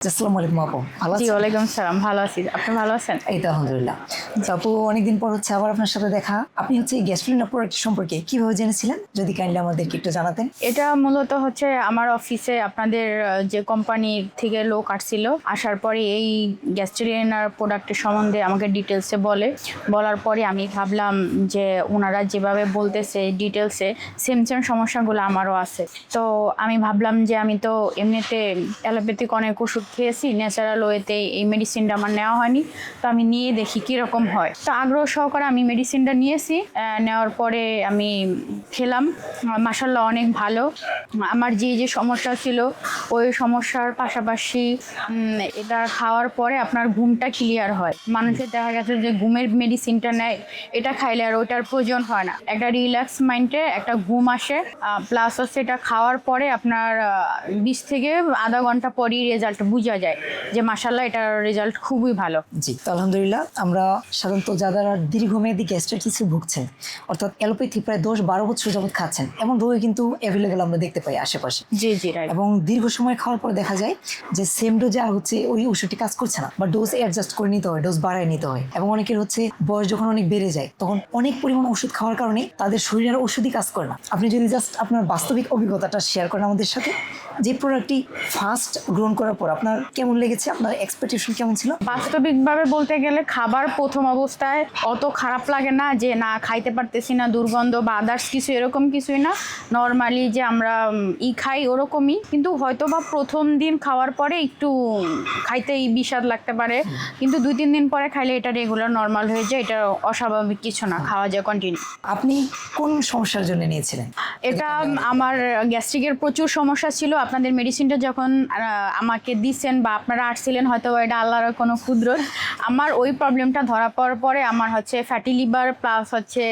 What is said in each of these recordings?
আসসালামু আলাইকুম আপু, ভালো জি আছেন? ওয়ালাইকুম সালাম, ভালো আছি। আপনি ভালো আছেন? এই তো আলহামদুলিল্লাহ। তো আপু, অনেকদিন পর হচ্ছে আবার আপনার সাথে দেখা। আপনি হচ্ছে গ্যাস্ট্রিন প্রোডাক্ট সম্পর্কে কিভাবে জেনেছিলেন, যদি কাইন্ডলি আমাদেরকে একটু জানাতেন। এটা মূলত হচ্ছে আমার অফিসে আপনাদের যে কোম্পানির থেকে লোক আসছিল, আসার পরে এই গ্যাস্ট্রিনার প্রোডাক্টের সম্বন্ধে আমাকে ডিটেলসে বলার পরে আমি ভাবলাম যে ওনারা যেভাবে বলতেছে ডিটেলসে সেম সেম সমস্যাগুলো আমারও আছে। তো আমি ভাবলাম যে আমি তো এমনিতে অ্যালোপ্যাথিক অনেক ওষুধ খেয়েছি, ন্যাচারাল ওয়েতে এই মেডিসিনটা আমার নেওয়া হয়নি, তো আমি নিয়ে দেখি কীরকম হয়। তো আগ্রহ সহকারে আমি মেডিসিনটা নিয়েছি। নেওয়ার পরে আমি খেলাম, মাশাআল্লাহ অনেক ভালো। আমার যে সমস্যা ছিল ওই সমস্যার পাশাপাশি এটা খাওয়ার পরে আপনার ঘুমটা ক্লিয়ার হয়। মানুষের দেখা গেছে যে ঘুমের মেডিসিনটা নেয়, এটা খাইলে আর ওইটার প্রয়োজন হয় না, একটা রিল্যাক্স মাইন্ডে একটা ঘুম আসে। প্লাস হচ্ছে এটা খাওয়ার পরে আপনার 20 থেকে আধা ঘন্টা পরই রেজাল্ট বোঝা যায় যে মাশাআল্লাহ এটার রেজাল্ট খুবই ভালো। জি, তো আলহামদুলিল্লাহ। আমরা সাধারণত যারা দীর্ঘমেয়াদী গ্যাস্ট্রাইটিসে ভুগছেন, অর্থাৎ অ্যালোপ্যাথি প্রায় 10-12 বছর যাবত খাচ্ছেন, এমন রোগী কিন্তু অ্যাভেলেবেল আমরা দেখতে পাই আশেপাশে। জি জি রাইট। এবং দীর্ঘ সময় খাওয়ার পর দেখা যায় যে সেম ডোজে আর হচ্ছে ওই ওষুধটি কাজ করছে না, বা ডোজ অ্যাডজাস্ট করে নিতে হয়, ডোজ বাড়ায় নিতে হয়। এবং অনেকের হচ্ছে বয়স যখন অনেক বেড়ে যায়, তখন অনেক পরিমাণ ওষুধ খাওয়ার কারণে তাদের শরীরের ওষুধই কাজ করে না। আপনি যদি জাস্ট আপনার বাস্তবিক অভিজ্ঞতাটা শেয়ার করেন আমাদের সাথে, যে প্রোডাক্টটি ফার্স্ট গ্রহণ করার পর আপনার কেমন লেগেছে, আপনার এক্সপেকটেশন কেমন ছিল? বাস্তবিকভাবে বলতে গেলে খাবার প্রথম অবস্থায় অত খারাপ লাগে না, যে না খাইতে পারতেছি না, দুর্গন্ধ বা আদার্স কিছু এরকম কিছুই না। নর্মালি যে আমরা খাই ওরকমই, কিন্তু হয়তো বা প্রথম দিন খাওয়ার পরে একটু খাইতেই বিস্বাদ লাগতে পারে, কিন্তু 2-3 দিন পরে খাইলে এটা রেগুলার নর্মাল হয়ে যায়। এটা অস্বাভাবিক কিছু না, খাওয়া যায় কন্টিনিউ। আপনি কোন সমস্যার জন্য নিয়েছিলেন? এটা আমার গ্যাস্ট্রিকের প্রচুর সমস্যা ছিল। আপনাদের মেডিসিনটা যখন আমাকে দিচ্ছেন বা আপনারা আসছিলেন, হয়তো এটা আল্লাহর কোনো ক্ষুদ্র, আমার ওই প্রবলেমটা ধরা পড়ার পরে আমার হচ্ছে ফ্যাটি লিভার প্লাস হচ্ছে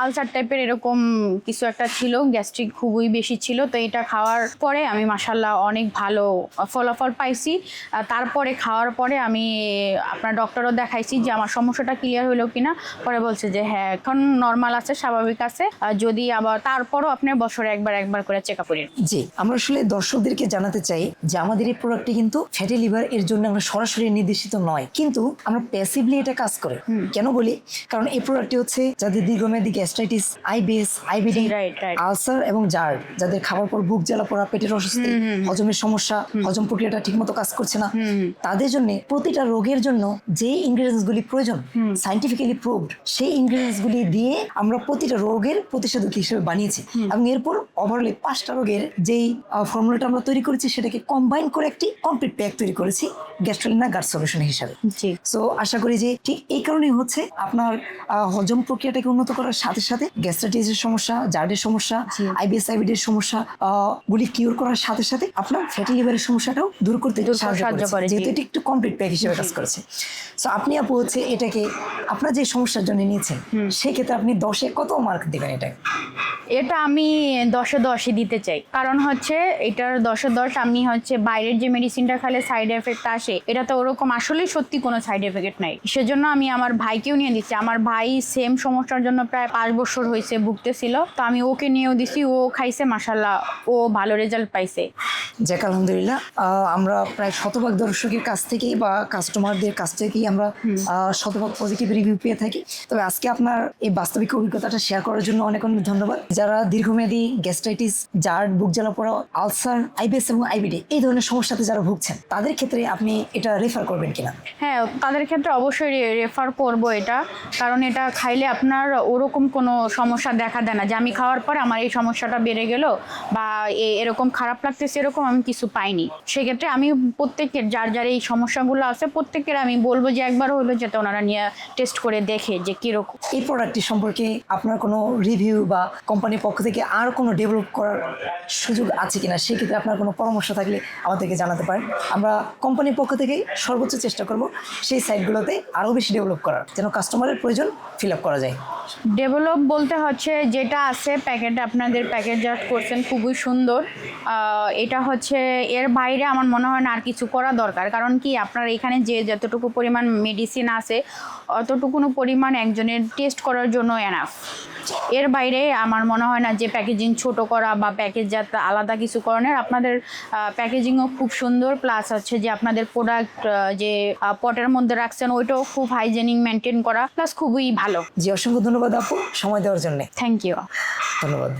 আলসার টাইপের এরকম কিছু একটা ছিল, গ্যাস্ট্রিক খুবই বেশি ছিল। তো এটা খাওয়ার পরে আমি মাশাআল্লাহ অনেক ভালো ফলাফল পাইছি। তারপরে খাওয়ার পরে আমি আপনার ডক্টরও দেখাইছি যে আমার সমস্যাটা ক্লিয়ার হলো কিনা। পরে বলছে যে হ্যাঁ এখন নর্মাল আছে, স্বাভাবিক আছে, যদি আবার তারপরও আপনার বছরে একবার করে চেক আপ করেন। জি, আমরা আসলে দর্শকদেরকে জানাতে চাই যে আমাদের এই প্রোডাক্টটি কিন্তু ফ্যাটি লিভার এর জন্য আমরা সরাসরি নির্দেশিত নয়, কিন্তু আমরা প্যাসিভলি এটা কাজ করে। কেন বলি? কারণ এই প্রোডাক্টটি হচ্ছে যাদের দীর্ঘমেয়াদী গ্যাস্ট্রাইটিস, আইবিএস, আইবিডি, আলসার এবং জার, যাদের খাবার পর বুক জ্বালা পড়া, পেটের অস্বস্তি, হজমের সমস্যা, হজম প্রক্রিয়াটা ঠিকমতো কাজ করছে না, তাদের জন্য প্রতিটা রোগের জন্য যে ইনগ্রেডিয়েন্টস গুলি প্রয়োজন, সাইন্টিফিক্যালি প্রুভড, সেই ইনগ্রেডিয়েন্টস গুলি দিয়ে আমরা প্রতিটা রোগের প্রতিষেধক হিসেবে বানিয়েছি। এবং এরপর ওভারঅলি 5টা রোগের যেই ফর্মুলাটা আমরা তৈরি করেছি, সেটাকে কম্বাইন করে একটি কমপ্লিট প্যাক তৈরি করেছি গ্যাস্ট্রোলিনা গার্ড সলিউশন হিসাবে। সো আশা করি যে ঠিক এই কারণেই হচ্ছে আপনার হজম প্রক্রিয়াটাকে উন্নত করার সাথে সাথে গ্যাস্ট্রাইটিসের সমস্যা, জার্ডের সমস্যা, আইবিএস আইবিডির সমস্যা গুলি কিউর করার সাথে সাথে আপনার ফ্যাটি লিভারের সমস্যাটাও দূর করতে সাহায্য করে, যেহেতু এটি একটু কমপ্লিট প্যাক হিসেবে কাজ করেছে। সো আপনি আপু হচ্ছে এটাকে আপনার যে সমস্যার জন্য নিয়েছেন, সেক্ষেত্রে আপনি 10-এ কত মার্ক দেবেন এটাকে? এটা আমি 10-এ 10ই দিতে চাই। কারণ হচ্ছে এটার 10-এ 10। আমি হচ্ছে বাইরের যে মেডিসিনটা খেলে সাইড এফেক্ট আসে, এটা তো ওরকম আসলেই সত্যি কোনো সাইড এফেক্ট নাই। সেজন্য আমি আমার ভাইকেও নিয়ে দিচ্ছি। আমার ভাই সেম সমস্যার জন্য প্রায় 5 বছর হয়েছে ভুগতেছিল, তো আমি ওকে নিয়েও দিছি, ও খাইছে, মাশাআল্লাহ ও ভালো রেজাল্ট পাইছে। যাক আলহামদুলিল্লাহ। আমরা প্রায় শতভাগ দর্শকের কাছ থেকেই বা কাস্টমারদের কাছ থেকেই আমরা শতভাগ পজিটিভ রিভিউ পেয়ে থাকি। তবে আজকে আপনার এই বাস্তবিক অভিজ্ঞতাটা শেয়ার করার জন্য অনেক অনেক ধন্যবাদ। যারা দীর্ঘমেয়াদী গ্যাস্ট্রাইটিস, জার, বুক জ্বালা পোড়া, আলসার, আইবিএস এবং আইবিডি এই ধরনের সমস্যাতে যারা ভুগছেন, তাদের ক্ষেত্রে আপনি এটা রেফার করবেন কিনা? হ্যাঁ, তাদের ক্ষেত্রে অবশ্যই রেফার করব এটা, কারণ এটা খাইলে আপনার ওরকম কোনো সমস্যা দেখা দেয় না যে আমি খাওয়ার পরে আমার এই সমস্যাটা বেড়ে গেল বা এরকম খারাপ লাগতেছে, এরকম আমি কিছু পাইনি। সেক্ষেত্রে আমি প্রত্যেকের যার যার এই সমস্যাগুলো আছে প্রত্যেকের আমি বলবো যে একবার হলো যাতে ওনারা নিয়ে টেস্ট করে দেখে যে কীরকম। এই প্রোডাক্টটি সম্পর্কে আপনার কোনো রিভিউ বা কোম্পানির পক্ষ থেকে আর কোনো ডেভেলপ করার সুযোগ আছে কিনা, সেক্ষেত্রে আপনার কোনো পরামর্শ থাকলে আমাদেরকে জানাতে পারেন। আমরা কোম্পানির পক্ষ থেকে সর্বোচ্চ চেষ্টা করব সেই সাইটগুলোতে আরও বেশি ডেভেলপ করার, যেন কাস্টমারের প্রয়োজন ফিল আপ করা যায়। ডেভেলপ বলতে হচ্ছে যেটা আছে প্যাকেট, আপনাদের প্যাকেটজাত করছেন খুবই সুন্দর। এটা হচ্ছে এর বাইরে আমার মনে হয় না আর কিছু করা দরকার। কারণ কি আপনার এখানে যে যতটুকু পরিমাণ মেডিসিন আছে, অতটুকুনো পরিমাণ একজনের টেস্ট করার জন্য এনাফ। এর বাইরে আমার মনে হয় না যে প্যাকেজিং ছোট করা বা প্যাকেজ যাতে আলাদা কিছু করণের। আপনাদের প্যাকেজিংও খুব সুন্দর, প্লাস হচ্ছে যে আপনাদের প্রোডাক্ট যে পটের মধ্যে রাখছেন ওইটাও খুব হাইজেনিক মেনটেন করা, প্লাস খুবই ভালো। জি, অসংখ্য ধন্যবাদ আপু সময় দেওয়ার জন্য। Thank you. ধন্যবাদ।